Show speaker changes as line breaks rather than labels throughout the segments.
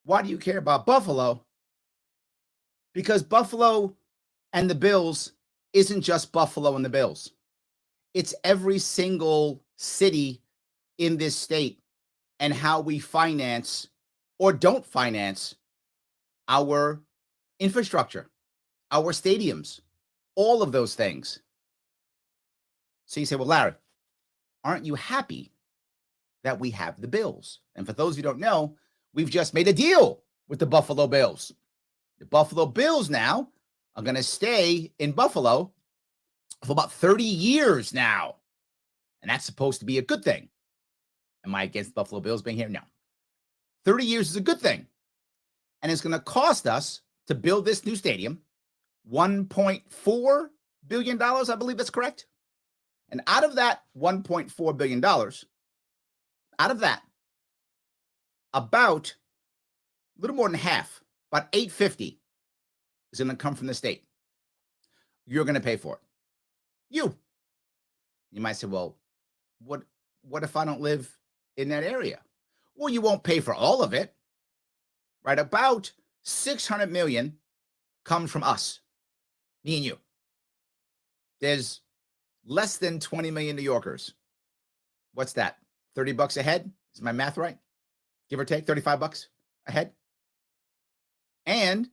Why do you care about Buffalo? Because Buffalo and the Bills isn't just Buffalo and the Bills. It's every single city in this state and how we finance or don't finance our infrastructure, our stadiums, all of those things. So you say, well, Larry, aren't you happy that we have the Bills? And for those who don't know, we've just made a deal with the Buffalo Bills. The Buffalo Bills now are going to stay in Buffalo for about 30 years now. And that's supposed to be a good thing. Am I against Buffalo Bills being here? No. 30 years is a good thing. And it's going to cost us to build this new stadium $1.4 billion, I believe that's correct. And out of that $1.4 billion, out of that, about a little more than half, about $850 is going to come from the state. You're going to pay for it. You might say, well, what if I don't live in that area? Well, you won't pay for all of it, right? About $600 million comes from us, me and you. There's less than 20 million New Yorkers. What's that? $30 a head? Is my math right? Give or take $35 a head. And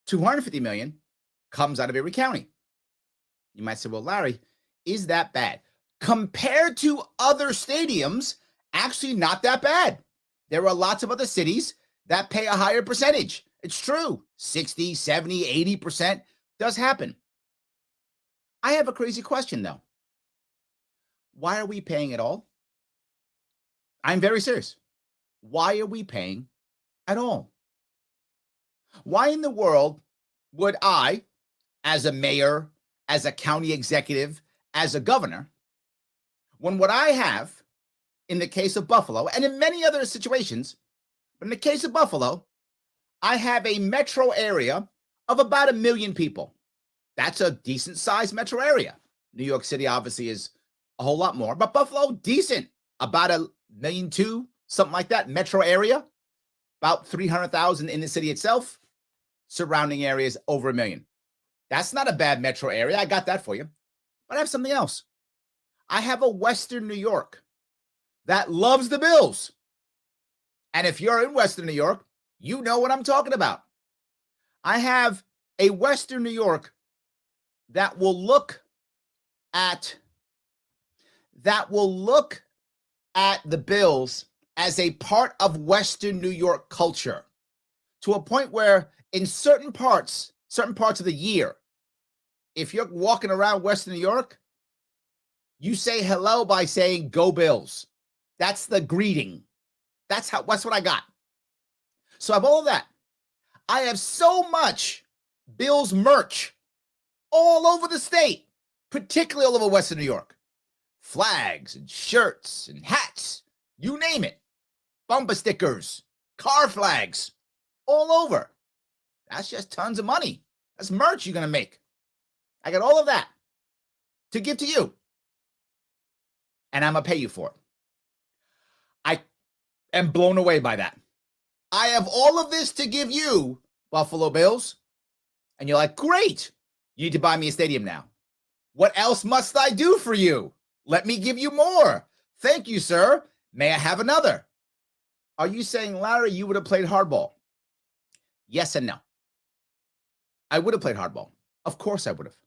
250 million comes out of Erie County. You might say, well, Larry, is that bad? Compared to other stadiums, actually not that bad. There are lots of other cities that pay a higher percentage. It's true. 60, 70, 80% does happen. I have a crazy question, though. Why are we paying at all? I'm very serious. Why are we paying at all? Why in the world would I, as a mayor, as a county executive, as a governor, when what I have in the case of Buffalo and in many other situations, but in the case of Buffalo, I have a metro area of about 1 million people. That's a decent sized metro area. New York City obviously is a whole lot more, but Buffalo, decent, about 1.2 million, something like that, metro area, about 300,000 in the city itself, surrounding areas over 1 million. That's not a bad metro area. I got that for you. But I have something else. I have a Western New York that loves the Bills. And if you're in Western New York, you know what I'm talking about. I have a Western New York that will look at the Bills as a part of Western New York culture, to a point where in certain parts of the year, if you're walking around Western New York, you say hello by saying, "Go Bills." That's the greeting. That's what I got. So I have all of that. I have so much Bills merch all over the state, particularly all over Western New York. Flags and shirts and hats, you name it. Bumper stickers, car flags, all over. That's just tons of money. That's merch you're going to make. I got all of that to give to you. And I'm going to pay you for it. I am blown away by that. I have all of this to give you, Buffalo Bills. And you're like, great. You need to buy me a stadium now. What else must I do for you? Let me give you more. Thank you, sir. May I have another? Are you saying, Larry, you would have played hardball? Yes and no. I would have played hardball. Of course I would have.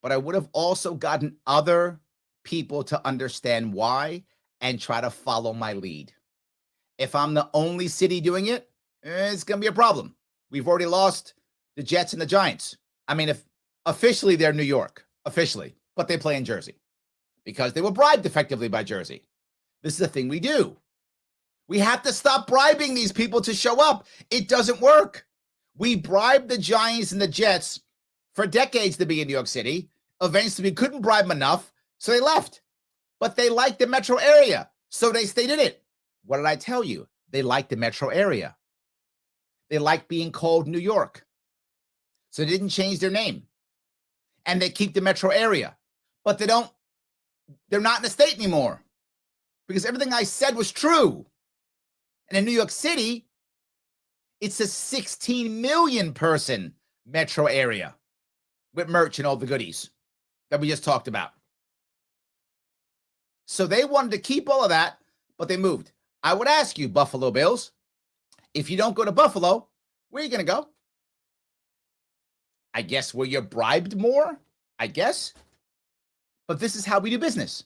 But I would have also gotten other people to understand why and try to follow my lead. If I'm the only city doing it, it's going to be a problem. We've already lost the Jets and the Giants. I mean, if officially they're New York, officially, but they play in Jersey because they were bribed effectively by Jersey. This is the thing we do. We have to stop bribing these people to show up. It doesn't work. We bribed the Giants and the Jets for decades to be in New York City. Eventually, we couldn't bribe them enough, so they left. But they liked the metro area, so they stayed in it. What did I tell you? They liked the metro area. They liked being called New York. So they didn't change their name. And they keep the metro area. But they're not in the state anymore. Because everything I said was true. And in New York City, It's a 16 million person metro area with merch and all the goodies that we just talked about. So they wanted to keep all of that, but they moved. I would ask you, Buffalo Bills, if you don't go to Buffalo, where are you going to go? I guess where you're bribed more, I guess. But this is how we do business.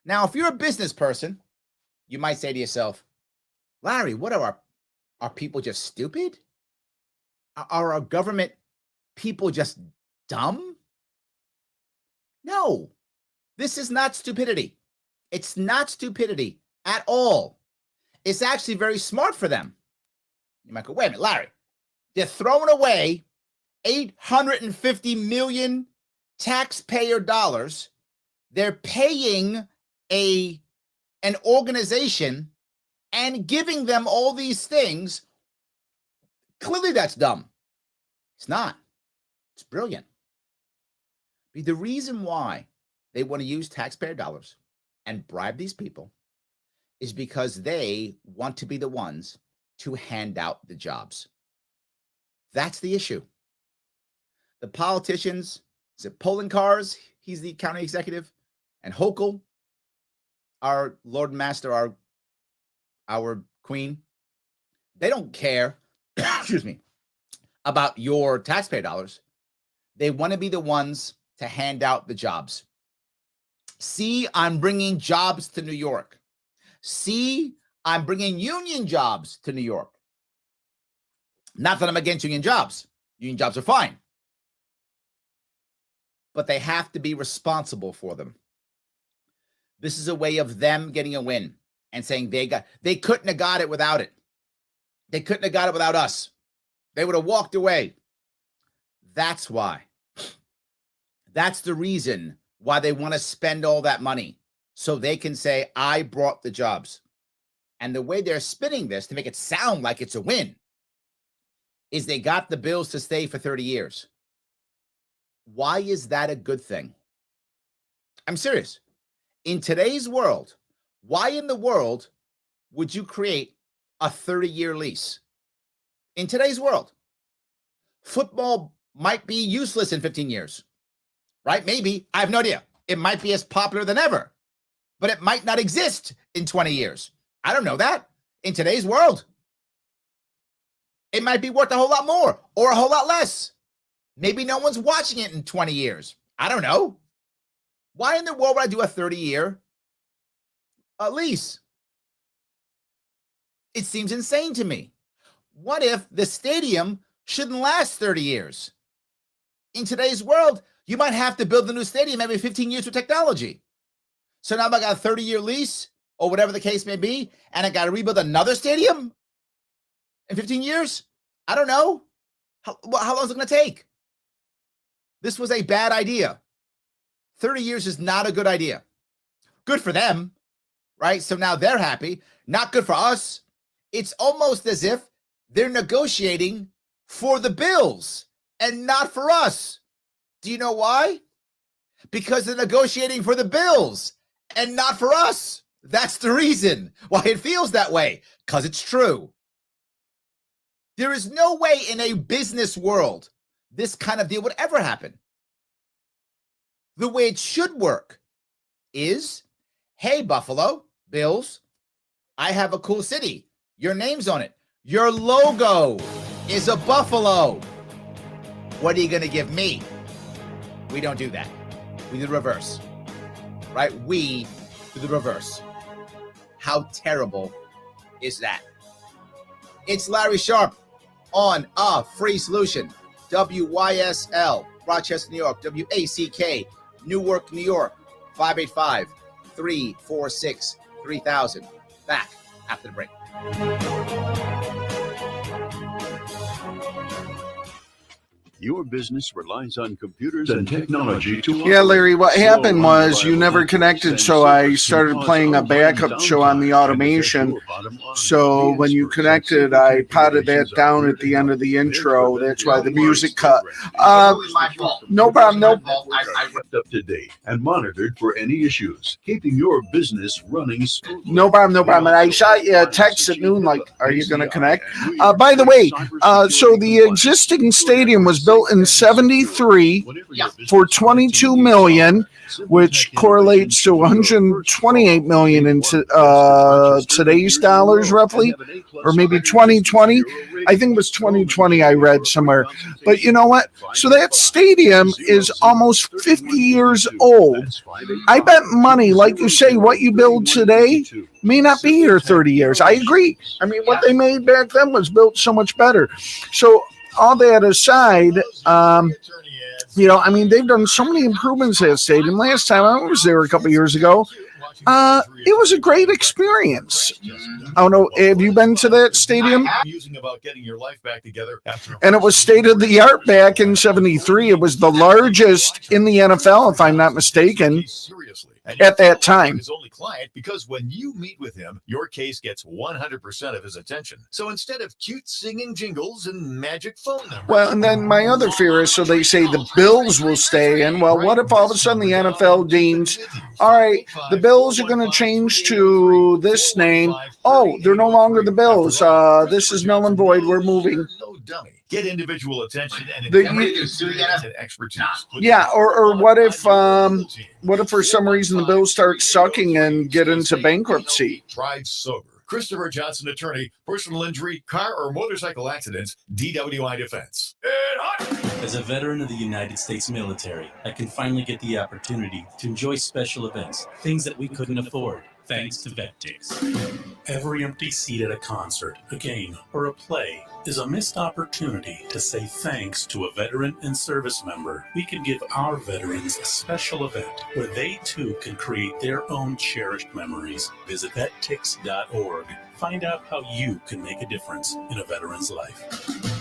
Now, if you're a business person, you might say to yourself, Larry, what are people just stupid? Are our government people just dumb? No, this is not stupidity. It's not stupidity at all. It's actually very smart for them. You might go, wait a minute, Larry, they're throwing away $850 million taxpayer dollars. They're paying an organization and giving them all these things. Clearly that's dumb. It's not. It's brilliant. But the reason why they want to use taxpayer dollars and bribe these people is because they want to be the ones to hand out the jobs. That's the issue. The politicians, is it Polenkars? He's the county executive, and Hochul, our Lord and Master, our queen. They don't care, excuse me, about your taxpayer dollars. They want to be the ones to hand out the jobs. See, I'm bringing jobs to New York. See, I'm bringing union jobs to New York. Not that I'm against union jobs. Union jobs are fine. But they have to be responsible for them. This is a way of them getting a win and saying they couldn't have got it without it. They couldn't have got it without us. They would have walked away. That's why. That's the reason why they want to spend all that money, so they can say, I brought the jobs. And the way they're spinning this to make it sound like it's a win is they got the Bills to stay for 30 years. Why is that a good thing? I'm serious. In today's world, why in the world would you create a 30-year lease? In today's world, football might be useless in 15 years, right? Maybe. I have no idea. It might be as popular than ever, but it might not exist in 20 years. I don't know that. In today's world, it might be worth a whole lot more or a whole lot less. Maybe no one's watching it in 20 years. I don't know. Why in the world would I do a 30-year lease? It seems insane to me. What if the stadium shouldn't last 30 years? In today's world, you might have to build the new stadium every 15 years with technology. So now I got a 30-year lease or whatever the case may be, and I got to rebuild another stadium in 15 years? I don't know. How long is it going to take? This was a bad idea. 30 years is not a good idea. Good for them, right? So now they're happy. Not good for us. It's almost as if they're negotiating for the Bills and not for us. Do you know why? Because they're negotiating for the Bills and not for us. That's the reason why it feels that way, because it's true. There is no way in a business world this kind of deal would ever happen. The way it should work is, hey, Buffalo Bills, I have a cool city. Your name's on it. Your logo is a buffalo. What are you going to give me? We don't do that. We do the reverse, right? We do the reverse. How terrible is that? It's Larry Sharp on A Free Solution. WYSL, Rochester, New York. WACK, Newark, New York. 585-346-3000. Back after the break.
Your business relies on computers and technology to
Yeah, Larry, what happened was you never connected, so I started playing a backup show on the automation. So when you connected, I potted that down at the end of the intro. That's why the music cut. No problem. Nope.
Up to date and monitored for any issues, keeping your business running smoothly.
No problem. And I shot you a text at noon, like, are you going to connect? By the way, so the existing stadium was built in 73 for $22 million, which correlates to $128 million in today's dollars, roughly, or maybe 2020. I think it was 2020 I read somewhere. But you know what? So that stadium is almost 50 years old. I bet money, like you say, what you build today may not be here 30 years. I agree. I mean, what they made back then was built so much better. So all that aside, they've done so many improvements at that stadium. Last time I was there a couple years ago, it was a great experience. I don't know. Have you been to that stadium? And it was state of the art back in 73. It was the largest in the NFL, if I'm not mistaken, at that time.
His only client, because when you meet with him, your case gets 100% of his attention. So instead of cute singing jingles and magic phone numbers.
Well, and then my other fear is, so they say the Bills will stay in. Well, what if all of a sudden the NFL deems, all right, the Bills are going to change to this name. Oh, they're no longer the Bills. This is null and void. We're moving.
No dummy. Get individual attention and expertise.
Yeah, or what if for some reason the Bills start sucking and get into bankruptcy?
Tried sober. Christopher Johnson, attorney, personal injury, car or motorcycle accidents, DWI defense.
As a veteran of the United States military, I can finally get the opportunity to enjoy special events, things that we couldn't afford, thanks to VetTix. Every empty seat at a concert, a game, or a play is a missed opportunity to say thanks to a veteran and service member. We can give our veterans a special event where they too can create their own cherished memories. Visit vettix.org. Find out how you can make a difference in a veteran's life.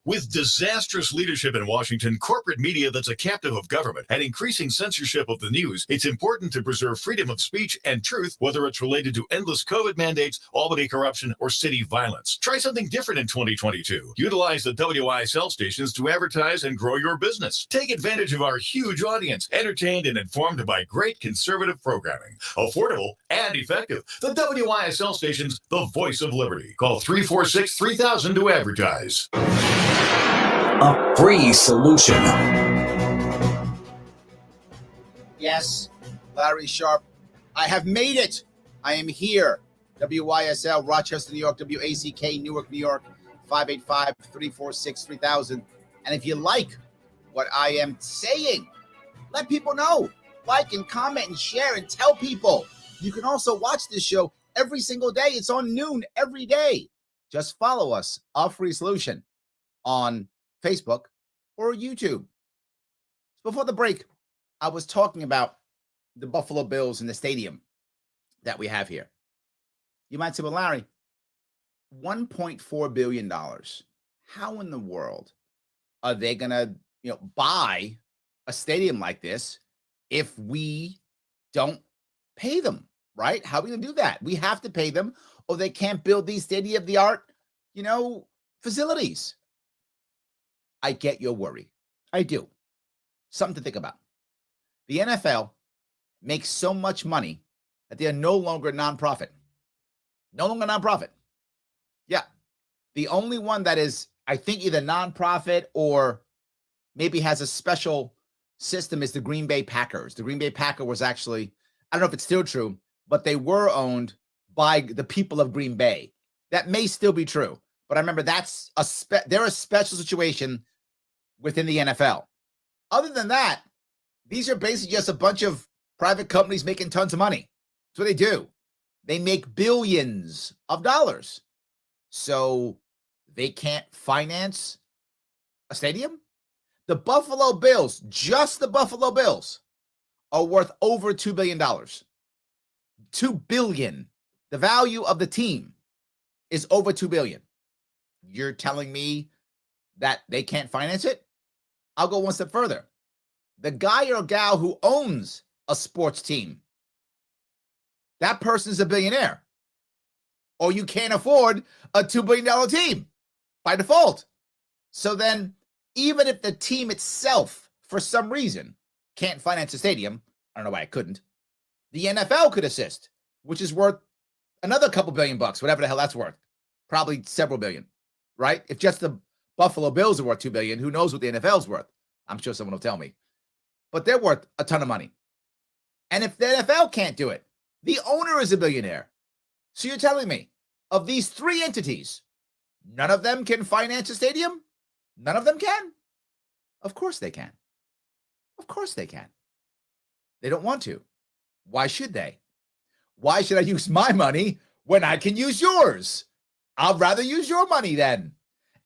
With disastrous leadership in Washington, corporate media that's a captive of government, and increasing censorship of the news, it's important to preserve freedom of speech and truth, whether it's related to endless COVID mandates, Albany corruption, or city violence. Try something different in 2022. Utilize the WYSL stations to advertise and grow your business. Take advantage of our huge audience, entertained and informed by great conservative programming. Affordable and effective. The WYSL stations, the voice of liberty. Call 346-3000 to advertise.
A free solution.
Yes, Larry Sharp. I have made it. I am here. WYSL, Rochester, New York. WACK, Newark, New York. 585-346-3000. And if you like what I am saying, let people know. Like and comment and share and tell people. You can also watch this show every single day. It's on noon every day. Just follow us, A Free Solution, on Facebook or YouTube. Before the break, I was talking about the Buffalo Bills and the stadium that we have here. You might say, well, Larry, $1.4 billion. How in the world are they going to, buy a stadium like this if we don't pay them, right? How are we going to do that? We have to pay them, or they can't build these state-of-the-art, facilities. I get your worry. I do. Something to think about. The NFL makes so much money that they are no longer a nonprofit. No longer a nonprofit. Yeah. The only one that is, I think, either nonprofit or maybe has a special system is the Green Bay Packers. The Green Bay Packer was actually, I don't know if it's still true, but they were owned by the people of Green Bay. That may still be true. But I remember they're a special situation within the NFL. Other than that, these are basically just a bunch of private companies making tons of money. That's what they do. They make billions of dollars. So they can't finance a stadium? The Buffalo Bills, just the Buffalo Bills, are worth over $2 billion. $2 billion. The value of the team is over $2 billion. You're telling me that they can't finance it? I'll go one step further. The guy or gal who owns a sports team, that person's a billionaire. Or you can't afford a $2 billion team by default. So then, even if the team itself, for some reason, can't finance a stadium, I don't know why it couldn't, the NFL could assist, which is worth another couple $1 billion, whatever the hell that's worth. Probably several billion, right? If just the Buffalo Bills are worth $2 billion, who knows what the NFL's worth? I'm sure someone will tell me. But they're worth a ton of money. And if the NFL can't do it, the owner is a billionaire. So you're telling me, of these three entities, none of them can finance a stadium? None of them can? Of course they can. Of course they can. They don't want to. Why should they? Why should I use my money when I can use yours? I'd rather use your money then.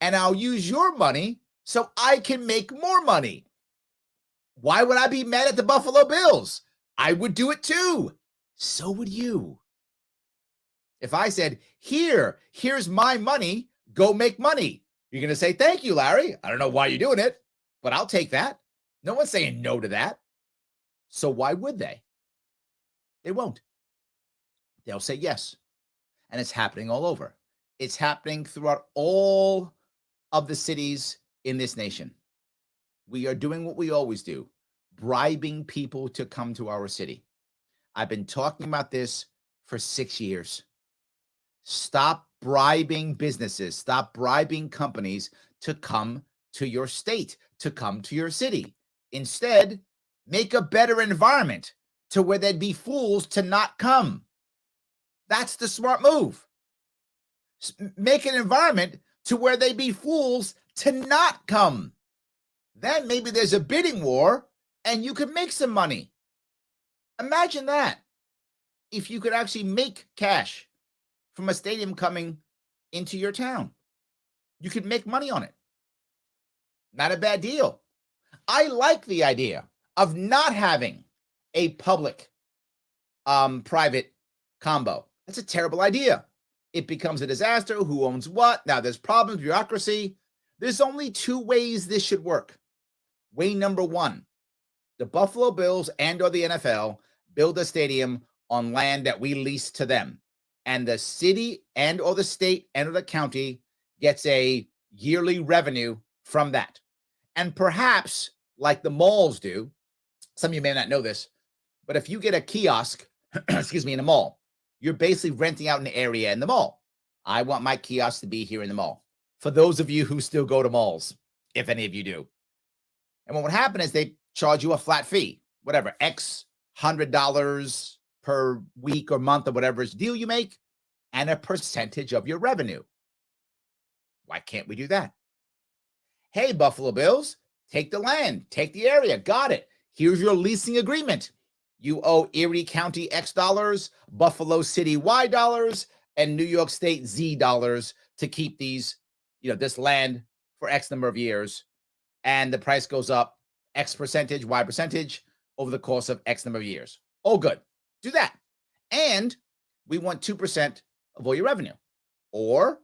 And I'll use your money so I can make more money. Why would I be mad at the Buffalo Bills? I would do it too. So would you. If I said, here's my money, go make money. You're going to say, thank you, Larry. I don't know why you're doing it, but I'll take that. No one's saying no to that. So why would they? They won't. They'll say yes. And it's happening all over. It's happening throughout all of the cities in this nation. We are doing what we always do, bribing people to come to our city. I've been talking about this for 6 years. Stop bribing businesses. Stop bribing companies to come to your state, to come to your city. Instead, make a better environment to where they'd be fools to not come. That's the smart move. Make an environment to where they'd be fools to not come. Then maybe there's a bidding war and you could make some money. Imagine that. If you could actually make cash from a stadium coming into your town, you could make money on it. Not a bad deal. I like the idea of not having a public private combo. That's a terrible idea. It becomes a disaster. Who owns what? Now there's problems, bureaucracy. There's only two ways this should work. Way number one, the Buffalo Bills and or the NFL build a stadium on land that we lease to them. And the city and or the state and or the county gets a yearly revenue from that. And perhaps, like the malls do, some of you may not know this, but if you get a kiosk, in a mall, you're basically renting out an area in the mall. I want my kiosk to be here in the mall. For those of you who still go to malls, if any of you do. And what would happen is they charge you a flat fee, whatever, X $100 per week or month or whatever deal you make, and a percentage of your revenue. Why can't we do that? Hey, Buffalo Bills, take the land, take the area, got it. Here's your leasing agreement. You owe Erie County X dollars, Buffalo City Y dollars, and New York State Z dollars to keep these, this land for X number of years. And the price goes up X percentage, Y percentage over the course of X number of years. Oh, good. Do that. And we want 2% of all your revenue. Or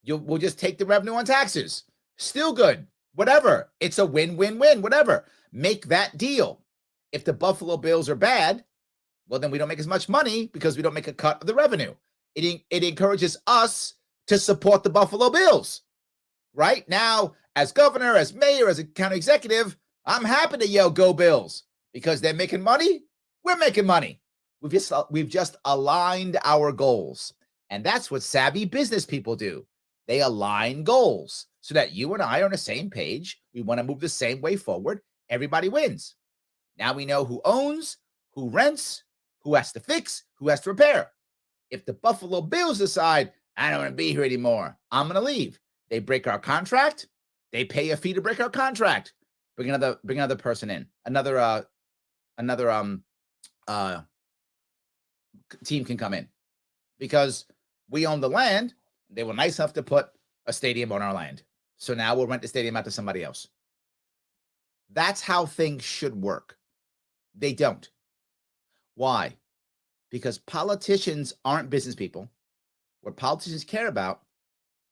we'll just take the revenue on taxes. Still good. Whatever. It's a win-win-win. Whatever. Make that deal. If the Buffalo Bills are bad, well, then we don't make as much money because we don't make a cut of the revenue. It encourages us to support the Buffalo Bills. Right now, as governor, as mayor, as a county executive, I'm happy to yell, "Go Bills," because they're making money. We're making money. We've just aligned our goals. And that's what savvy business people do. They align goals so that you and I are on the same page. We want to move the same way forward. Everybody wins. Now we know who owns, who rents, who has to fix, who has to repair. If the Buffalo Bills decide, I don't want to be here anymore, I'm going to leave. They break our contract. They pay a fee to break our contract. Bring another person in. Another team can come in because we own the land. They were nice enough to put a stadium on our land. So now we'll rent the stadium out to somebody else. That's how things should work. They don't. Why? Because politicians aren't business people. What politicians care about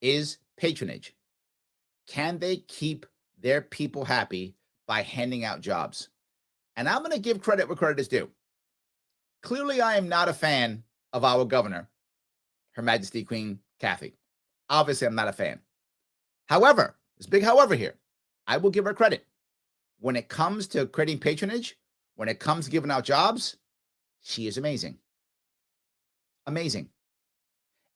is patronage. Can they keep their people happy by handing out jobs. And I'm going to give credit where credit is due. Clearly, I am not a fan of our governor, Her Majesty Queen Kathy. Obviously, I'm not a fan. However, there's a big however here. I will give her credit. When it comes to creating patronage, when it comes to giving out jobs, she is amazing. Amazing.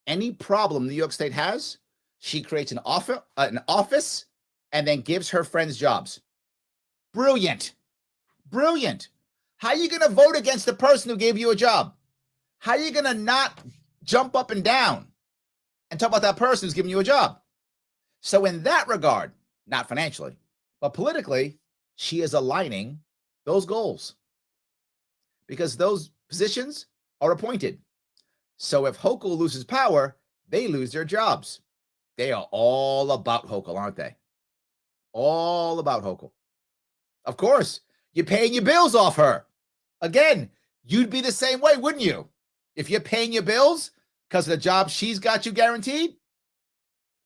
Any problem New York State has, she creates an office and then gives her friends jobs. Brilliant. Brilliant. How are you going to vote against the person who gave you a job? How are you going to not jump up and down and talk about that person who's giving you a job? So in that regard, not financially, but politically, she is aligning those goals because those positions are appointed. So if Hochul loses power, they lose their jobs. They are all about Hochul, aren't they? All about Hochul. Of course, you're paying your bills off her. Again, you'd be the same way, wouldn't you? If you're paying your bills because of the job she's got you guaranteed,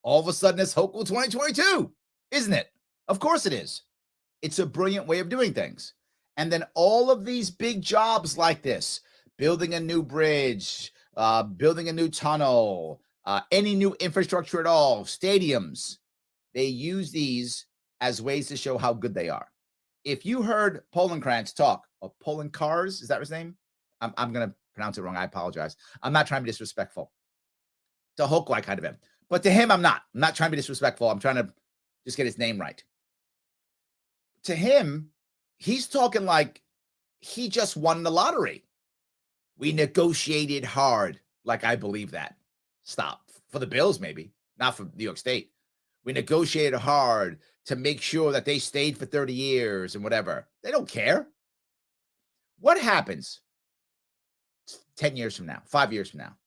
all of a sudden it's Hochul 2022, isn't it? Of course it is. It's a brilliant way of doing things. And then all of these big jobs like this, building a new bridge, building a new tunnel, any new infrastructure at all, stadiums, they use these as ways to show how good they are. If you heard Poloncarz talk, or Poloncarz, is that his name? I'm going to pronounce it wrong. I apologize. I'm not trying to be disrespectful. To Hochul, I kind of am. But to him, I'm not. I'm not trying to be disrespectful. I'm trying to just get his name right. To him, he's talking like he just won the lottery. We negotiated hard. Like, I believe that. Stop. For the Bills, maybe. Not for New York State. We negotiated hard to make sure that they stayed for 30 years and whatever. They don't care. What happens 10 years from now, 5 years from now?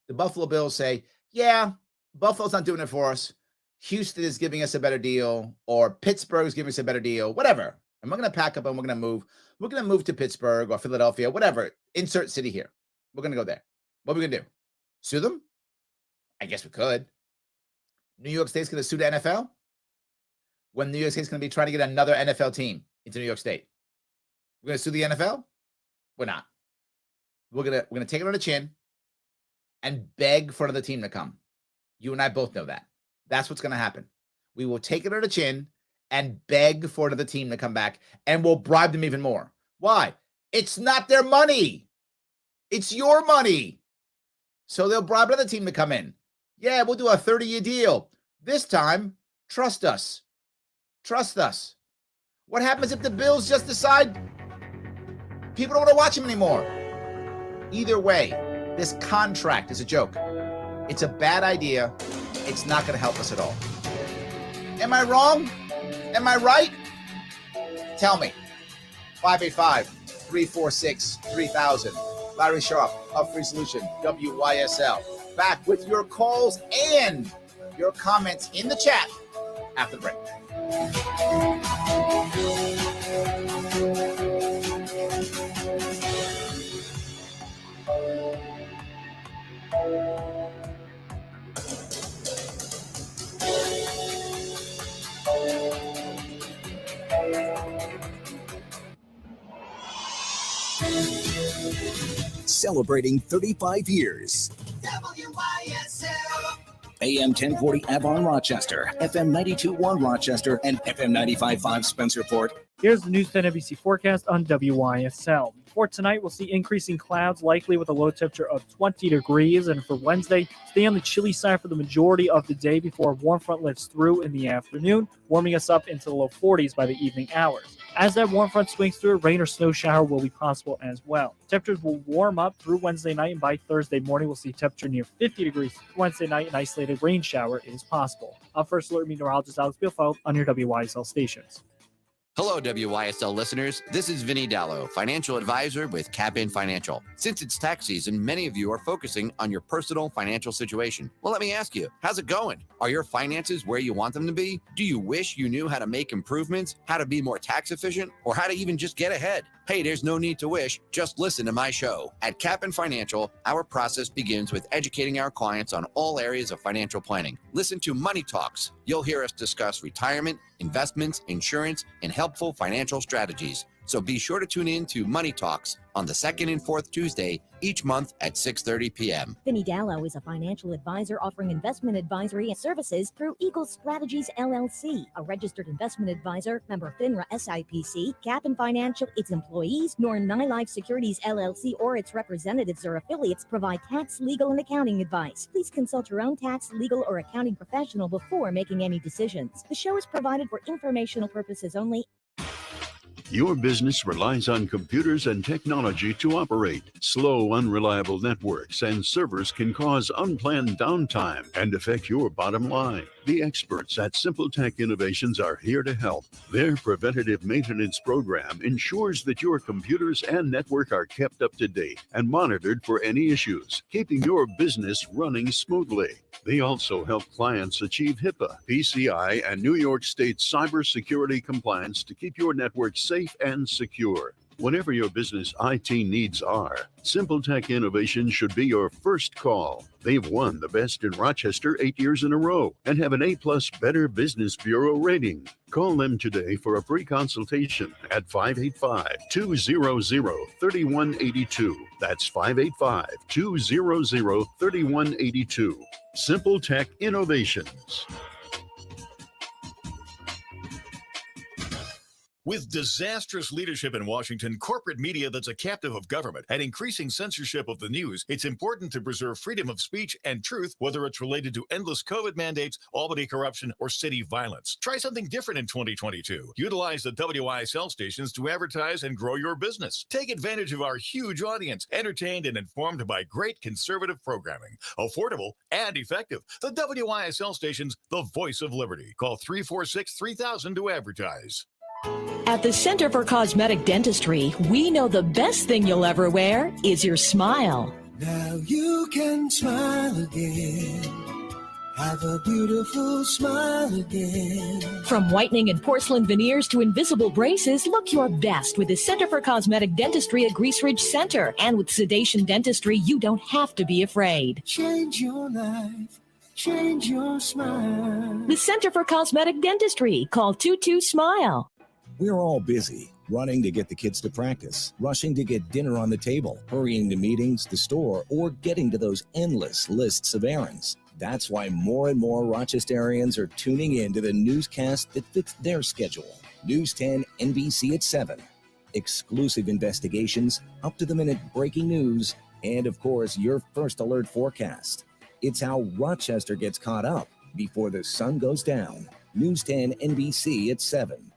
The Buffalo Bills say, yeah, Buffalo's not doing it for us. Houston is giving us a better deal, or Pittsburgh is giving us a better deal, whatever. And we're going to pack up and we're going to move. We're going to move to Pittsburgh or Philadelphia, whatever. Insert city here. We're going to go there. What are we going to do? Sue them? I guess we could. New York State's going to sue the NFL? When New York State's going to be trying to get another NFL team into New York State. We're going to sue the NFL? We're not. We're going to take it on the chin and beg for another team to come. You and I both know that. That's what's going to happen. We will take it on the chin and beg for another team to come back, and we'll bribe them even more. Why? It's not their money. It's your money. So they'll bribe another team to come in. Yeah, we'll do a 30-year deal. This time, trust us. Trust us. What happens if the Bills just decide people don't want to watch them anymore? Either way, this contract is a joke. It's a bad idea. It's not going to help us at all. Am I wrong? Am I right? Tell me. 585-346-3000. Larry Sharp of Free Solution, WYSL. Back with your calls and your comments in the chat after the break.
Celebrating 35 years.
WYSL.
AM 1040 Avon Rochester, FM 92.1 Rochester, and FM 95.5 Spencerport.
Here's the News 10 NBC forecast on WYSL. For tonight, we'll see increasing clouds, likely with a low temperature of 20 degrees. And for Wednesday, stay on the chilly side for the majority of the day before a warm front lifts through in the afternoon, warming us up into the low 40s by the evening hours. As that warm front swings through, rain or snow shower will be possible as well. Temperatures will warm up through Wednesday night, and by Thursday morning, we'll see temperature near 50 degrees. Wednesday night, an isolated rain shower is possible. I'm First Alert Meteorologist Alex Bielfeld on your WYSL stations.
Hello, WYSL listeners. This is Vinny Dallo, financial advisor with Cap-In Financial. Since it's tax season, many of you are focusing on your personal financial situation. Well, let me ask you, how's it going? Are your finances where you want them to be? Do you wish you knew how to make improvements, how to be more tax efficient, or how to even just get ahead? Hey, there's no need to wish. Just listen to my show. At Cap'n Financial, our process begins with educating our clients on all areas of financial planning. Listen to Money Talks. You'll hear us discuss retirement, investments, insurance, and helpful financial strategies. So be sure to tune in to Money Talks on the second and fourth Tuesday each month at 6:30 p.m.
Vinny Dallo is a financial advisor offering investment advisory services through Eagle Strategies LLC, a registered investment advisor, member FINRA SIPC, Cap'n Financial, its employees, nor NYLife Securities LLC or its representatives or affiliates provide tax, legal, and accounting advice. Please consult your own tax, legal, or accounting professional before making any decisions. The show is provided for informational purposes only.
Your business relies on computers and technology to operate. Slow, unreliable networks and servers can cause unplanned downtime and affect your bottom line. The experts at Simple Tech Innovations are here to help. Their preventative maintenance program ensures that your computers and network are kept up to date and monitored for any issues, keeping your business running smoothly. They also help clients achieve HIPAA, PCI, and New York State cybersecurity compliance to keep your network safe and secure. Whatever your business IT needs are, Simple Tech Innovations should be your first call. They've won the best in Rochester 8 years in a row and have an A+ Better Business Bureau rating. Call them today for a free consultation at 585-200-3182. That's 585-200-3182. Simple Tech Innovations.
With disastrous leadership in Washington, corporate media that's a captive of government, and increasing censorship of the news, it's important to preserve freedom of speech and truth, whether it's related to endless COVID mandates, Albany corruption, or city violence. Try something different in 2022. Utilize the WYSL stations to advertise and grow your business. Take advantage of our huge audience, entertained and informed by great conservative programming. Affordable and effective. The WYSL stations, the voice of liberty. Call 346-3000 to advertise.
At the Center for Cosmetic Dentistry, we know the best thing you'll ever wear is your smile.
Now you can smile again. Have a beautiful smile again.
From whitening and porcelain veneers to invisible braces, look your best with the Center for Cosmetic Dentistry at Grease Ridge Center. And with sedation dentistry, you don't have to be afraid.
Change your life. Change your smile.
The Center for Cosmetic Dentistry. Call 22-SMILE.
We're all busy, running to get the kids to practice, rushing to get dinner on the table, hurrying to meetings, the store, or getting to those endless lists of errands. That's why more and more Rochesterians are tuning in to the newscast that fits their schedule. News 10 NBC at 7. Exclusive investigations, up-to-the-minute breaking news, and, of course, your first alert forecast. It's how Rochester gets caught up before the sun goes down. News 10 NBC at 7.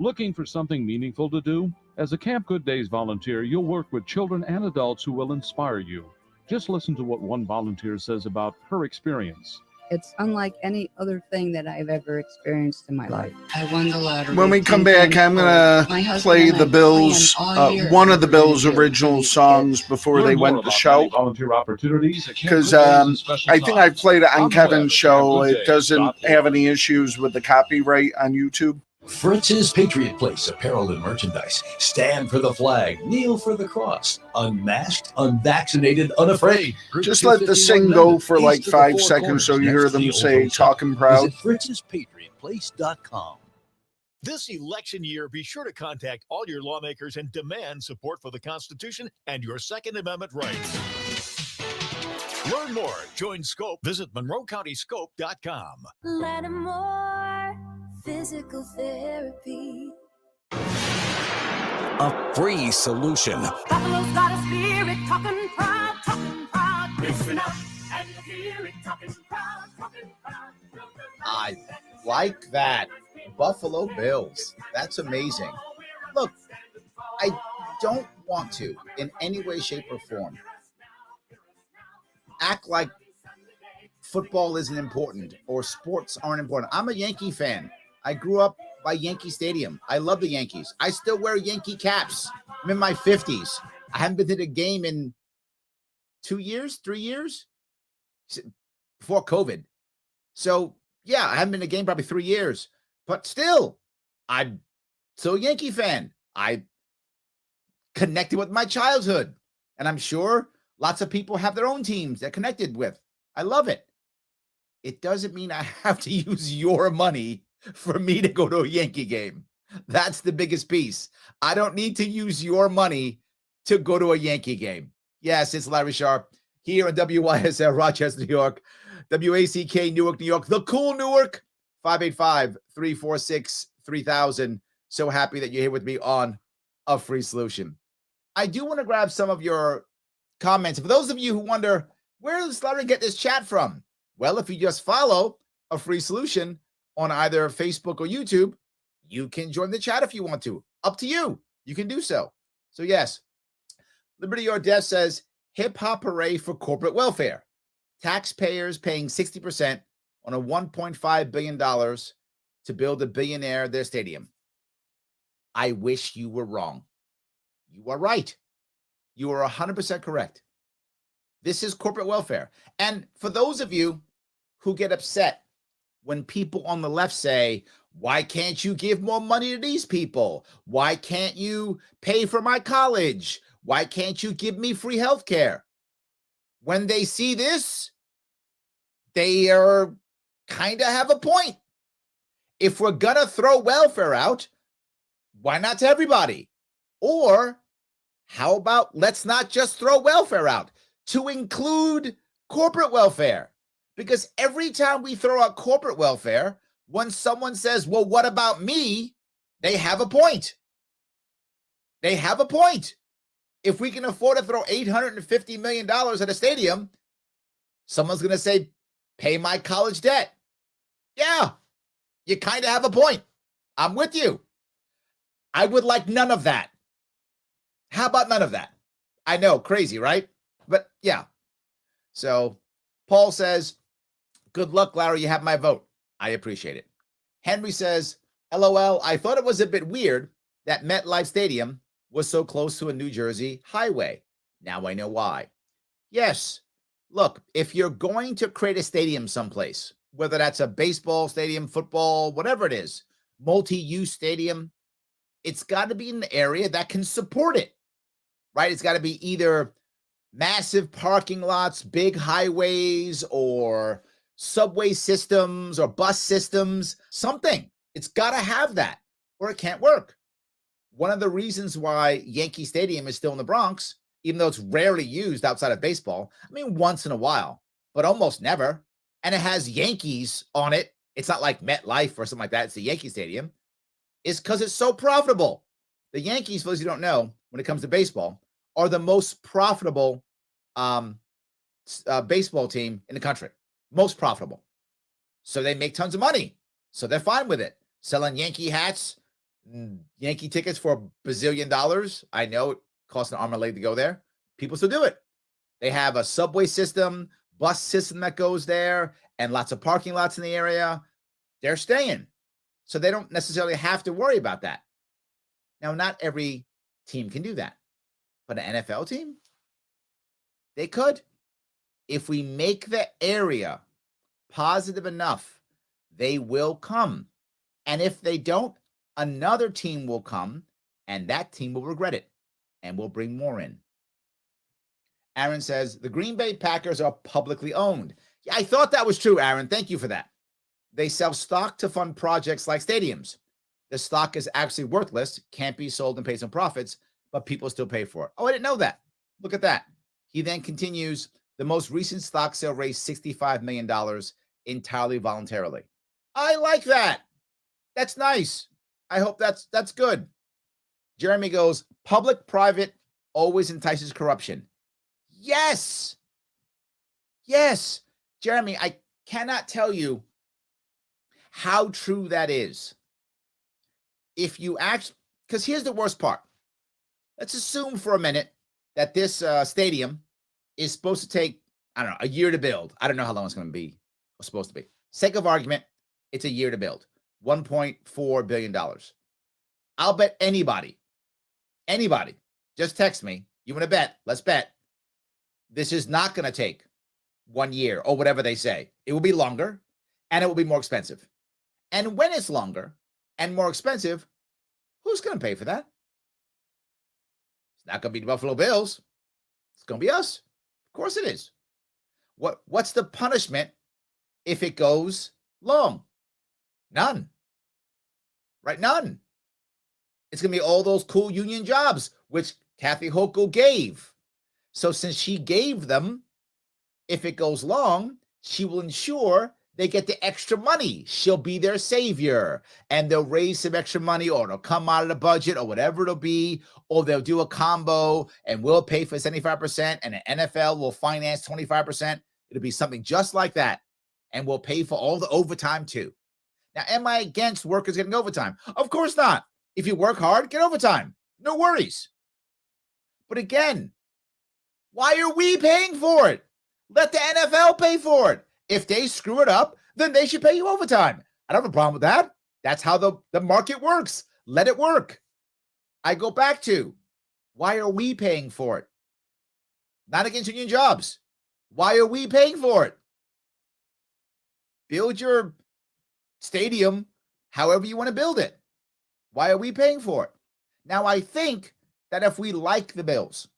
Looking for something meaningful to do? As a Camp Good Days volunteer, you'll work with children and adults who will inspire you. Just listen to what one volunteer says about her experience.
It's unlike any other thing that I've ever experienced in my life. I won the lottery.
When we come back, I'm going to play the Bills, one of the Bills' original songs before they went to show.
Volunteer opportunities.
Because I think I played it on Kevin's show. It doesn't have any issues with the copyright on YouTube.
Fritz's Patriot Place apparel and merchandise. Stand for the flag, kneel for the cross. Unmasked, unvaccinated, unafraid.
Just let the sing go for like 5 seconds so you hear them say talking proud.
Visit fritzspatriotplace.com.
This election year, be sure to contact all your lawmakers and demand support for the Constitution and your Second Amendment rights. Learn more. Join Scope. Visit MonroeCountyScope.com.
Let more physical therapy.
A free solution.
Buffalo's got a spirit, talking proud, listen up and hear it, talking proud.
I like that. Buffalo Bills. That's amazing. Look, I don't want to, in any way, shape, or form, act like football isn't important or sports aren't important. I'm a Yankee fan. I grew up by Yankee Stadium. I love the Yankees. I still wear Yankee caps. I'm in my 50s. I haven't been to the game in 3 years, before COVID. So, yeah, I haven't been to a game probably 3 years. But still, I'm still a Yankee fan. I connected with my childhood. And I'm sure lots of people have their own teams they're connected with. I love it. It doesn't mean I have to use your money for me to go to a Yankee game. That's the biggest piece. I don't need to use your money to go to a Yankee game. Yes, it's Larry Sharp here in WYSL, Rochester, New York, WACK, Newark, New York, the cool Newark, 585-346-3000. So happy that you're here with me on A Free Solution. I do want to grab some of your comments. For those of you who wonder, where does Larry get this chat from? Well, if you just follow A Free Solution on either Facebook or YouTube, you can join the chat if you want to. Up to you. You can do so. So yes, Liberty or Death says, hip-hop hooray for corporate welfare. Taxpayers paying 60% on a $1.5 billion to build a billionaire their stadium. I wish you were wrong. You are right. You are 100% correct. This is corporate welfare. And for those of you who get upset when people on the left say, why can't you give more money to these people? Why can't you pay for my college? Why can't you give me free health care? When they see this, they are kind of have a point. If we're going to throw welfare out, why not to everybody? Or how about let's not just throw welfare out to include corporate welfare? Because every time we throw out corporate welfare, when someone says, well, what about me? They have a point. They have a point. If we can afford to throw $850 million at a stadium, someone's going to say, pay my college debt. Yeah, you kind of have a point. I'm with you. I would like none of that. How about none of that? I know, crazy, right? But yeah. So Paul says, good luck, Larry. You have my vote. I appreciate it. Henry says, LOL, I thought it was a bit weird that MetLife Stadium was so close to a New Jersey highway. Now I know why. Yes. Look, if you're going to create a stadium someplace, whether that's a baseball stadium, football, whatever it is, multi-use stadium, it's got to be in an area that can support it, right? It's got to be either massive parking lots, big highways, or subway systems or bus systems, something. It's got to have that or it can't work. One of the reasons why Yankee Stadium is still in the Bronx, even though it's rarely used outside of baseball, I mean, once in a while, but almost never. And it has Yankees on it. It's not like MetLife or something like that. It's the Yankee Stadium. Is because it's so profitable. The Yankees, for those who don't know, when it comes to baseball, are the most profitable baseball team in the country. Most profitable. So they make tons of money. So they're fine with it. Selling Yankee hats, Yankee tickets for $1 bazillion. I know it costs an arm and a leg to go there. People still do it. They have a subway system, bus system that goes there, and lots of parking lots in the area. They're staying. So they don't necessarily have to worry about that. Now, not every team can do that. But an NFL team, they could. If we make the area positive enough, they will come. And if they don't, another team will come, and that team will regret it, and will bring more in. Aaron says, the Green Bay Packers are publicly owned. Yeah, I thought that was true, Aaron. Thank you for that. They sell stock to fund projects like stadiums. The stock is actually worthless, can't be sold and pay some profits, but people still pay for it. Oh, I didn't know that. Look at that. He then continues, the most recent stock sale raised $65 million entirely voluntarily. I like that. That's nice. I hope that's good. Jeremy goes, public-private always entices corruption. Yes. Yes. Jeremy, I cannot tell you how true that is. If you actually, because here's the worst part. Let's assume for a minute that this stadium is supposed to take, I don't know, a year to build. I don't know how long it's going to be, or supposed to be. Sake of argument, it's a year to build. $1.4 billion. I'll bet anybody, just text me. You want to bet? Let's bet. This is not going to take 1 year or whatever they say. It will be longer and it will be more expensive. And when it's longer and more expensive, who's going to pay for that? It's not going to be the Buffalo Bills. It's going to be us. Of course it is. What's the punishment if it goes long? None. Right? None. It's going to be all those cool union jobs, which Kathy Hochul gave. So since she gave them, if it goes long, she will ensure they get the extra money. She'll be their savior, and they'll raise some extra money, or it'll come out of the budget, or whatever it'll be, or they'll do a combo, and we'll pay for 75%, and the NFL will finance 25%. It'll be something just like that, and we'll pay for all the overtime too. Now, am I against workers getting overtime? Of course not. If you work hard, get overtime. No worries. But again, why are we paying for it? Let the NFL pay for it. If they screw it up, then they should pay you overtime. I don't have a problem with that. That's how the market works. Let it work. I go back to, why are we paying for it? Not against union jobs. Why are we paying for it? Build your stadium however you want to build it. Why are we paying for it? Now, I think that if we like the Bills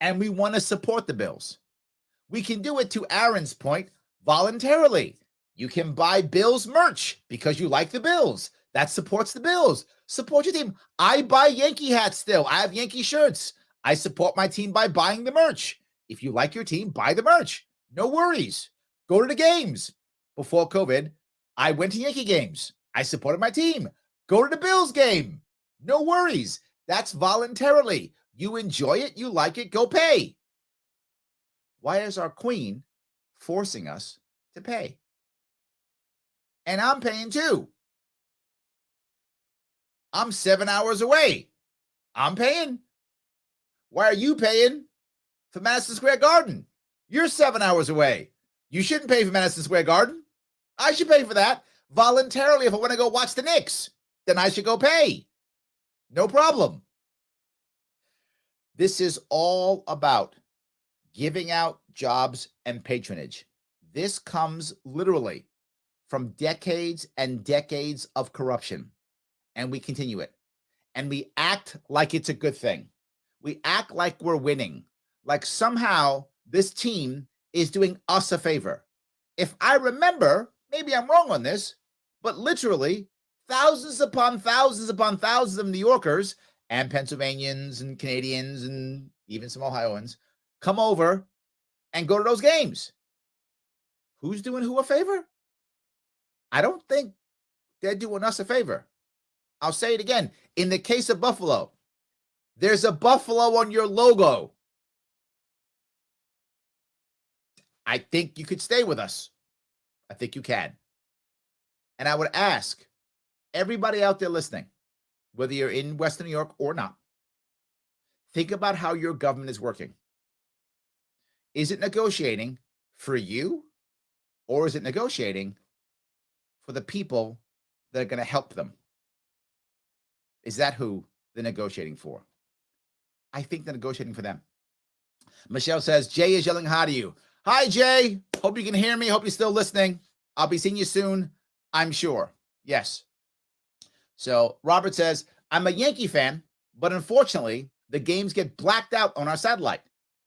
and we want to support the Bills, we can do it, to Aaron's point, voluntarily. You can buy Bills merch because you like the Bills. That supports the Bills. Support your team. I buy Yankee hats still. I have Yankee shirts. I support my team by buying the merch. If you like your team, buy the merch. No worries. Go to the games. Before COVID, I went to Yankee games. I supported my team. Go to the Bills game. No worries. That's voluntarily. You enjoy it. You like it. Go pay. Why is our queen forcing us to pay? And I'm paying too. I'm 7 hours away. I'm paying. Why are you paying for Madison Square Garden? You're 7 hours away. You shouldn't pay for Madison Square Garden. I should pay for that voluntarily. If I want to go watch the Knicks, then I should go pay. No problem. This is all about giving out jobs and patronage. This comes literally from decades and decades of corruption, and we continue it. And we act like it's a good thing. We act like we're winning, like somehow this team is doing us a favor. If I remember, maybe I'm wrong on this, but literally thousands upon thousands upon thousands of New Yorkers and Pennsylvanians and Canadians and even some Ohioans come over and go to those games. Who's doing who a favor? I don't think they're doing us a favor. I'll say it again. In the case of Buffalo, there's a buffalo on your logo. I think you could stay with us. I think you can. And I would ask everybody out there listening, whether you're in Western New York or not, think about how your government is working. Is it negotiating for you, or is it negotiating for the people that are going to help them? Is that who they're negotiating for? I think they're negotiating for them. Michelle says, Jay is yelling hi to you. Hi, Jay. Hope you can hear me. Hope you're still listening. I'll be seeing you soon, I'm sure. Yes. So Robert says, I'm a Yankee fan, but unfortunately, the games get blacked out on our satellite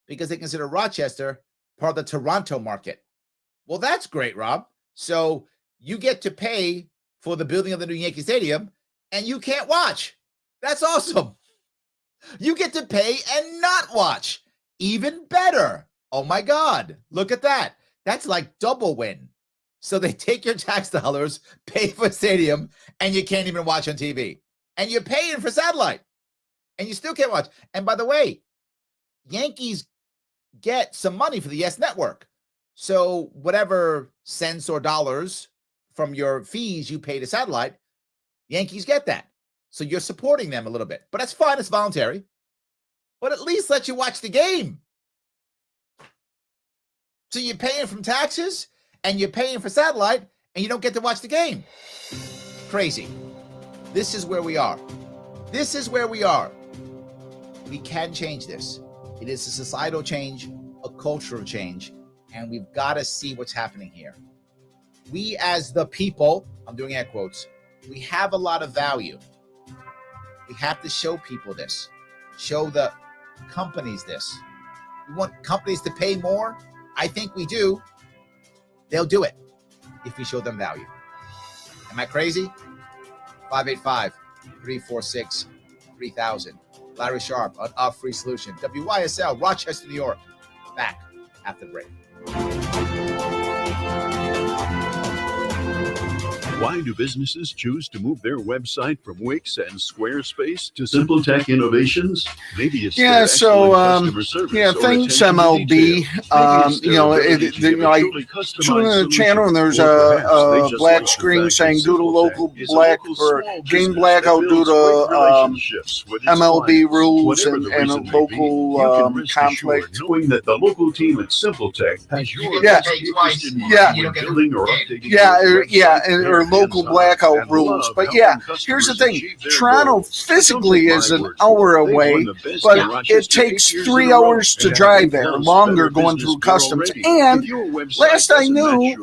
because they consider Rochester part of the Toronto market. Well, that's great, Rob. So you get to pay for the building of the new Yankee Stadium, and you can't watch. That's awesome. You get to pay and not watch. Even better. Oh my God. Look at that. That's like double win. So they take your tax dollars, pay for a stadium, and you can't even watch on TV. And you're paying for satellite, and you still can't watch. And by the way, Yankees get some money for the YES network. So whatever cents or dollars from your fees you pay to satellite, Yankees get that. So you're supporting them a little bit. But that's fine. It's voluntary. But at least let you watch the game. So you're paying from taxes, and you're paying for satellite, and you don't get to watch the game. Crazy. This is where we are. This is where we are. We can change this. It is a societal change, a cultural change, and we've got to see what's happening here. We as the people, I'm doing air quotes, we have a lot of value. We have to show people this. Show the companies this. We want companies to pay more. I think we do. They'll do it if we show them value. Am I crazy? 585-346-3000. Larry Sharp on Off Free Solution. WYSL, Rochester, New York. Back after the break.
Why do businesses choose to move their website from Wix and Squarespace to SimpleTech Innovations? Maybe it's their excellent customer service or
thanks
attention to
MLB.
detail. Maybe it's their ability to give a truly
tune in the
customized
channel and there's
solution. Or
a
perhaps they just
black
like the
screen
fact
saying
that
due to local
SimpleTech is a
black
local
or
small
game
business
blackout
that
due
builds
to
great relationships with its
MLB
clients.
rules
Whatever
and
the reason may be,
local
you can rest
conflict.
assured knowing that the local team at SimpleTech has your
Yeah,
best interest in mind
yeah,
when building or updating
yeah,
your website.
or local blackout rules. But yeah, here's the thing: Toronto physically is an hour away, but it takes 3 hours to drive there, longer going through customs. And last I knew,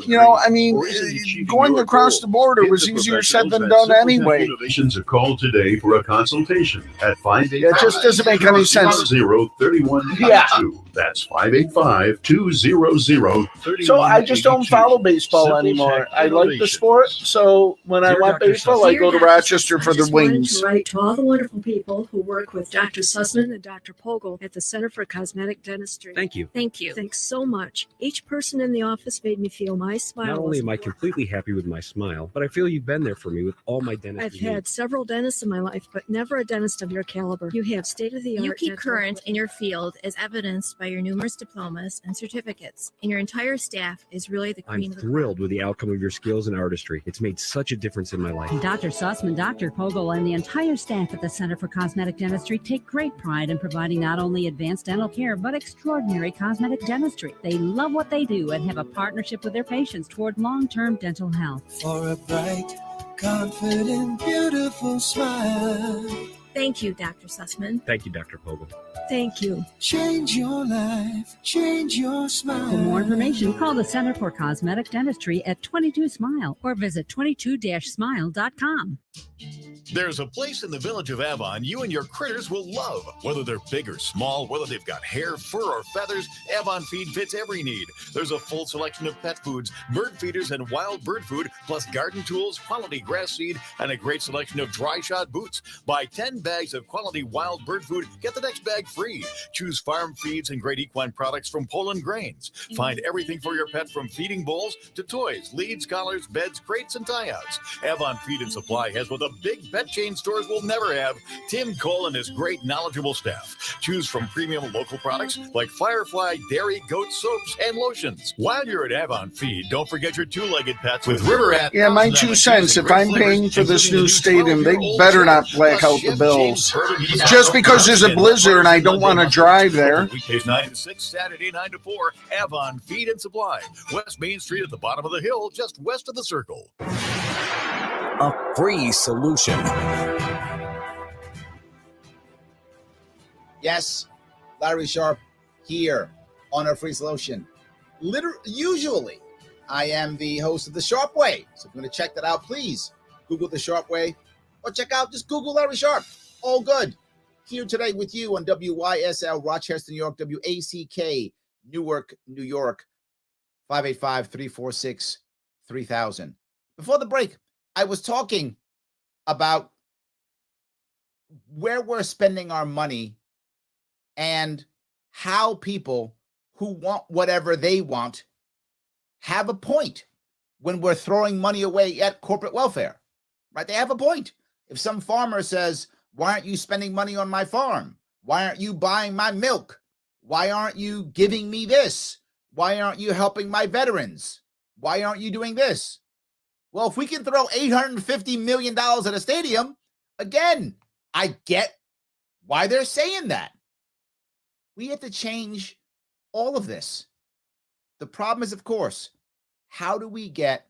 going across the border was easier said than done anyway.
Innovations a call today for a consultation at 585.
It just doesn't make any sense.
3182.
Yeah.
That's 585-200-3182.
So I just don't follow baseball anymore. I like the sport, so when I want baseball, I go to Rochester for the Wings.
To write to all the wonderful people who work with Dr. Sussman and Dr. Pogel at the Center for Cosmetic Dentistry.
Thank you.
Thank you. Thanks so much. Each person in the office made me feel my smile.
Not only am I
was
completely happy with my smile, but I feel you've been there for me with all my dentistry
I've had several dentists in my life, but never a dentist of your caliber. You have state-of-the-art.
You keep
dental
current
equipment.
in your field as evidenced by your numerous diplomas and certificates, and your entire staff is really the
I'm
queen of the
thrilled with the outcome of your skills and artistry. It's made such a difference in my life.
Dr. Sussman, Dr. Pogel, and the entire staff at the Center for Cosmetic Dentistry take great pride in providing not only advanced dental care, but extraordinary cosmetic dentistry. They love what they do and have a partnership with their patients toward long-term dental health.
For a bright, confident, beautiful smile.
Thank you, Dr. Sussman.
Thank you, Dr. Pogel.
Thank you.
Change your life, change your smile.
For more information, call the Center for Cosmetic Dentistry at 22 Smile or visit 22-smile.com.
There's a place in the village of Avon you and your critters will love. Whether they're big or small, whether they've got hair, fur, or feathers, Avon Feed fits every need. There's a full selection of pet foods, bird feeders, and wild bird food, plus garden tools, quality grass seed, and a great selection of dry shot boots. Buy 10 bags of quality wild bird food, get the next bag free. Choose farm feeds and great equine products from Poland Grains. Find everything for your pet from feeding bowls to toys, leads, collars, beds, crates, and tie-outs. Avon Feed and Supply has what the big pet chain stores will never have: Tim Cole and his great knowledgeable staff. Choose from premium local products like Firefly, dairy, goat soaps, and lotions. While you're at Avon Feed, don't forget your two-legged pets with River Rat.
Yeah, my 2 cents. If I'm paying for this new stadium, they better not black out the bills. Just because there's a blizzard and I don't want to drive there.
Weekdays 9 to 6, Saturday 9 to 4. Avon Feed and Supply, West Main Street at the bottom of the hill, just west of the Circle.
A free solution.
Yes, Larry Sharp here on A Free Solution. Usually, I am the host of The Sharp Way. So if you want to check that out, please Google The Sharp Way or check out, just Google Larry Sharp. All good. Here today with you on WYSL, Rochester, New York, WACK, Newark, New York, 585-346-3000. Before the break, I was talking about where we're spending our money and how people who want whatever they want have a point when we're throwing money away at corporate welfare, right? They have a point. If some farmer says, why aren't you spending money on my farm? Why aren't you buying my milk? Why aren't you giving me this? Why aren't you helping my veterans? Why aren't you doing this? Well, if we can throw $850 million at a stadium, again, I get why they're saying that. We have to change all of this. The problem is, of course, how do we get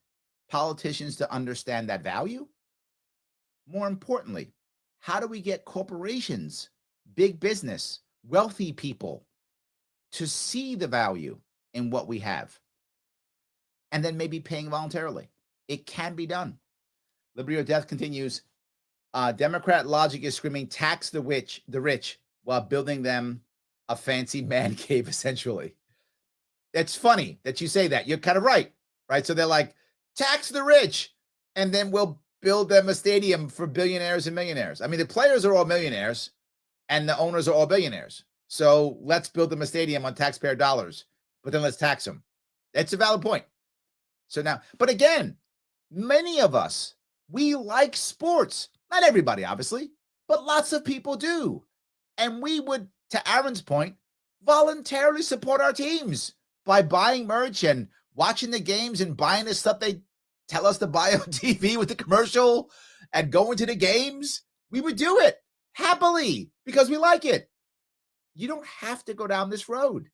politicians to understand that value? More importantly, how do we get corporations, big business, wealthy people to see the value in what we have and then maybe paying voluntarily? It can be done. Liberty or Death continues. Democrat logic is screaming tax the rich while building them a fancy man cave, essentially. It's funny that you say that. You're kind of right? So they're like, tax the rich, and then we'll build them a stadium for billionaires and millionaires. I mean, the players are all millionaires, and the owners are all billionaires. So let's build them a stadium on taxpayer dollars, but then let's tax them. That's a valid point. So now, but again, many of us, we like sports. Not everybody, obviously, but lots of people do. And we would, to Aaron's point, voluntarily support our teams by buying merch and watching the games and buying the stuff they tell us to buy on TV with the commercial and going to the games. We would do it happily because we like it. You don't have to go down this road.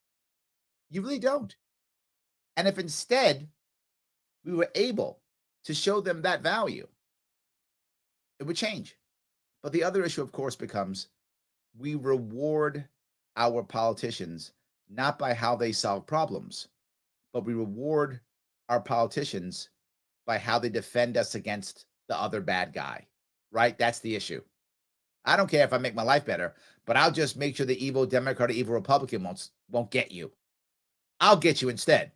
You really don't. And if instead we were able to show them that value, it would change. But the other issue, of course, becomes we reward our politicians not by how they solve problems, but we reward our politicians by how they defend us against the other bad guy, right? That's the issue. I don't care if I make my life better, but I'll just make sure the evil Democrat or evil Republican won't get you. I'll get you instead.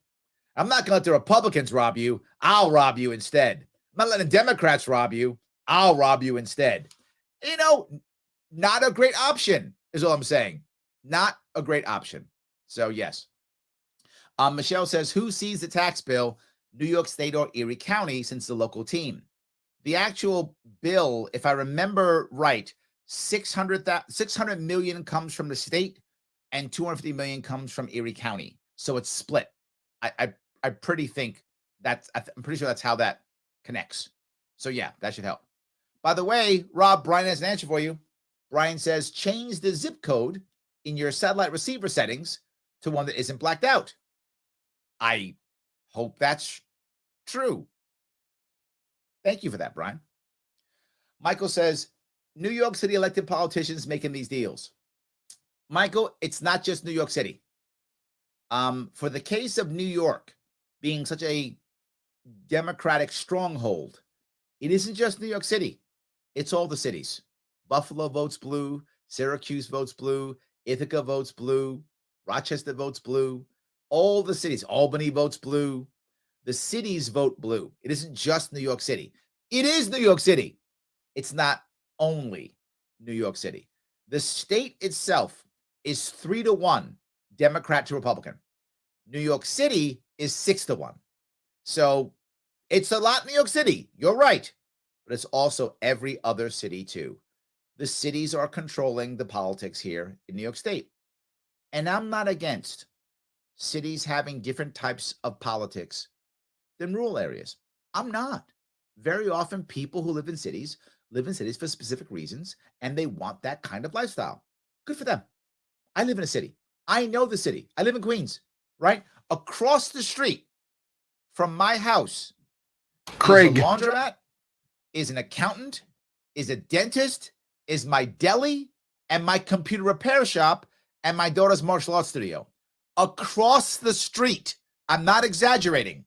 I'm not going to let the Republicans rob you. I'll rob you instead. I'm not letting Democrats rob you. I'll rob you instead. Not a great option is all I'm saying. Not a great option. So, yes. Michelle says, who sees the tax bill, New York State or Erie County, since the local team? The actual bill, if I remember right, 600 million comes from the state and 250 million comes from Erie County. So it's split. I'm pretty sure that's how that connects. So yeah, that should help. By the way, Rob, Brian has an answer for you. Brian says, change the zip code in your satellite receiver settings to one that isn't blacked out. I hope that's true. Thank you for that, Brian. Michael says, New York City elected politicians making these deals. Michael, it's not just New York City. For the case of New York being such a Democratic stronghold, it isn't just New York City. It's all the cities. Buffalo votes blue. Syracuse votes blue. Ithaca votes blue. Rochester votes blue. All the cities. Albany votes blue. The cities vote blue. It isn't just New York City. It is New York City. It's not only New York City. The state itself is 3-1 Democrat to Republican. New York City is 6-1. So it's a lot in New York City. You're right. But it's also every other city too. The cities are controlling the politics here in New York State. And I'm not against cities having different types of politics than rural areas. I'm not. Very often people who live in cities for specific reasons, and they want that kind of lifestyle. Good for them. I live in a city. I know the city. I live in Queens, right? Across the street from my house,
Craig,
is a laundromat, is an accountant, is a dentist, is my deli, and my computer repair shop, and my daughter's martial arts studio. Across the street. I'm not exaggerating.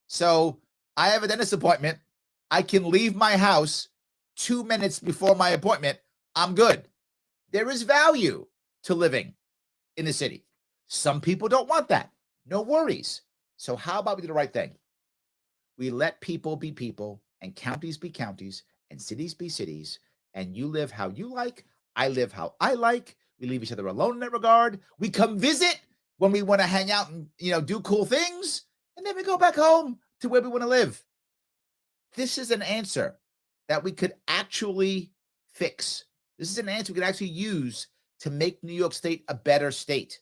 So I have a dentist appointment. I can leave my house 2 minutes before my appointment. I'm good. There is value to living in the city. Some people don't want that. No worries. So how about we do the right thing? We let people be people and counties be counties and cities be cities, and you live how you like. I live how I like. We leave each other alone in that regard. We come visit when we want to hang out and, do cool things, and then we go back home to where we want to live. This is an answer that we could actually fix. This is an answer we could actually use to make New York State a better state.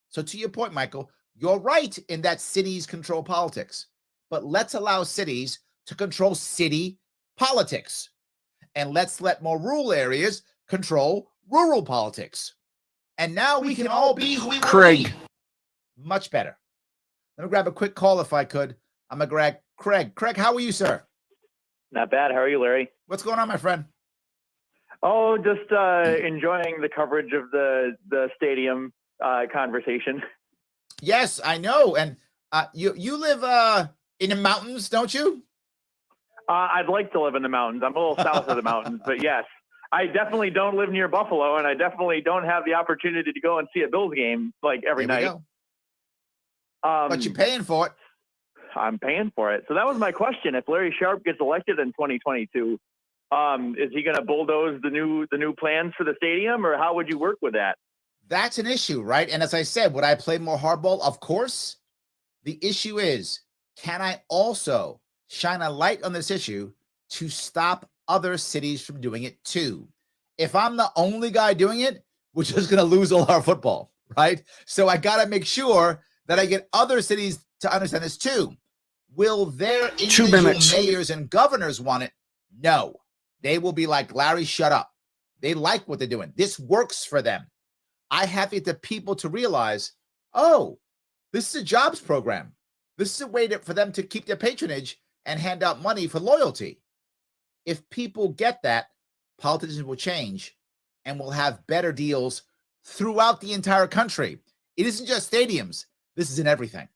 So to your point, Michael, you're right in that cities control politics, but let's allow cities to control city politics, and let's let more rural areas control rural politics. And now we can all be who we want to be. Much better. Let me grab a quick call if I could. I'm going to grab Craig. Craig, how are you, sir?
Not bad. How are you, Larry?
What's going on, my friend?
Oh, just enjoying the coverage of the stadium conversation.
Yes, I know. And you live in the mountains, don't you?
I'd like to live in the mountains. I'm a little south of the mountains, but yes. I definitely don't live near Buffalo, and I definitely don't have the opportunity to go and see a Bills game like every night.
But you're paying for it.
I'm paying for it. So that was my question. If Larry Sharp gets elected in 2022, is he going to bulldoze the new plans for the stadium, or how would you work with that?
That's an issue, right? And as I said, would I play more hardball? Of course. The issue is, can I also shine a light on this issue to stop other cities from doing it too? If I'm the only guy doing it, we're just going to lose all our football, right? So I got to make sure that I get other cities to understand this too. Will their individual mayors and governors want it? No. They will be like, Larry, shut up. They like what they're doing. This works for them. I have to get the people to realize, oh, this is a jobs program. This is a way for them to keep their patronage and hand out money for loyalty. If people get that, politicians will change and we'll have better deals throughout the entire country. It isn't just stadiums. This is in everything.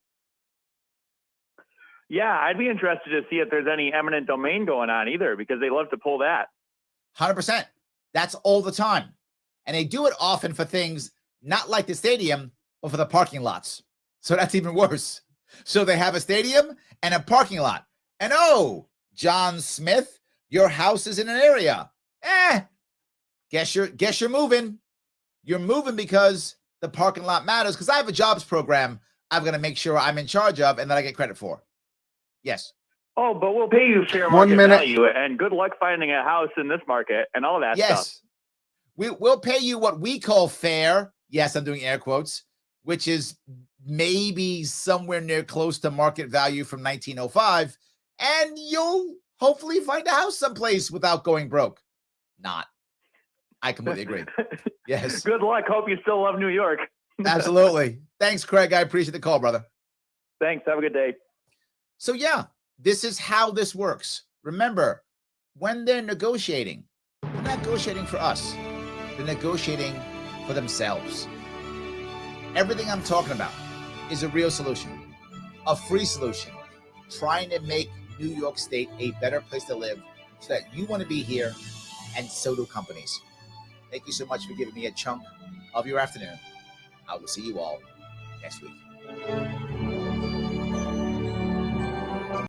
Yeah, I'd be interested to see if there's any eminent domain going on either, because they love to pull that.
100%. That's all the time. And they do it often for things not like the stadium, but for the parking lots. So that's even worse. So they have a stadium and a parking lot. And oh, John Smith, your house is in an area. Guess you're moving. You're moving because the parking lot matters, because I have a jobs program I've got to make sure I'm in charge of and that I get credit for. Yes.
Oh, but we'll pay you fair market value, and good luck finding a house in this market and all that stuff.
We'll pay you what we call fair. Yes, I'm doing air quotes, which is maybe somewhere near close to market value from 1905. And you'll hopefully find a house someplace without going broke. Not. I completely agree. Yes.
Good luck. Hope you still love New York.
Absolutely. Thanks, Craig. I appreciate the call, brother.
Thanks. Have a good day.
So, yeah, this is how this works. Remember, when they're negotiating, they're not negotiating for us. They're negotiating for themselves. Everything I'm talking about is a real solution, a free solution, trying to make New York State a better place to live so that you want to be here, and so do companies. Thank you so much for giving me a chunk of your afternoon. I will see you all next week.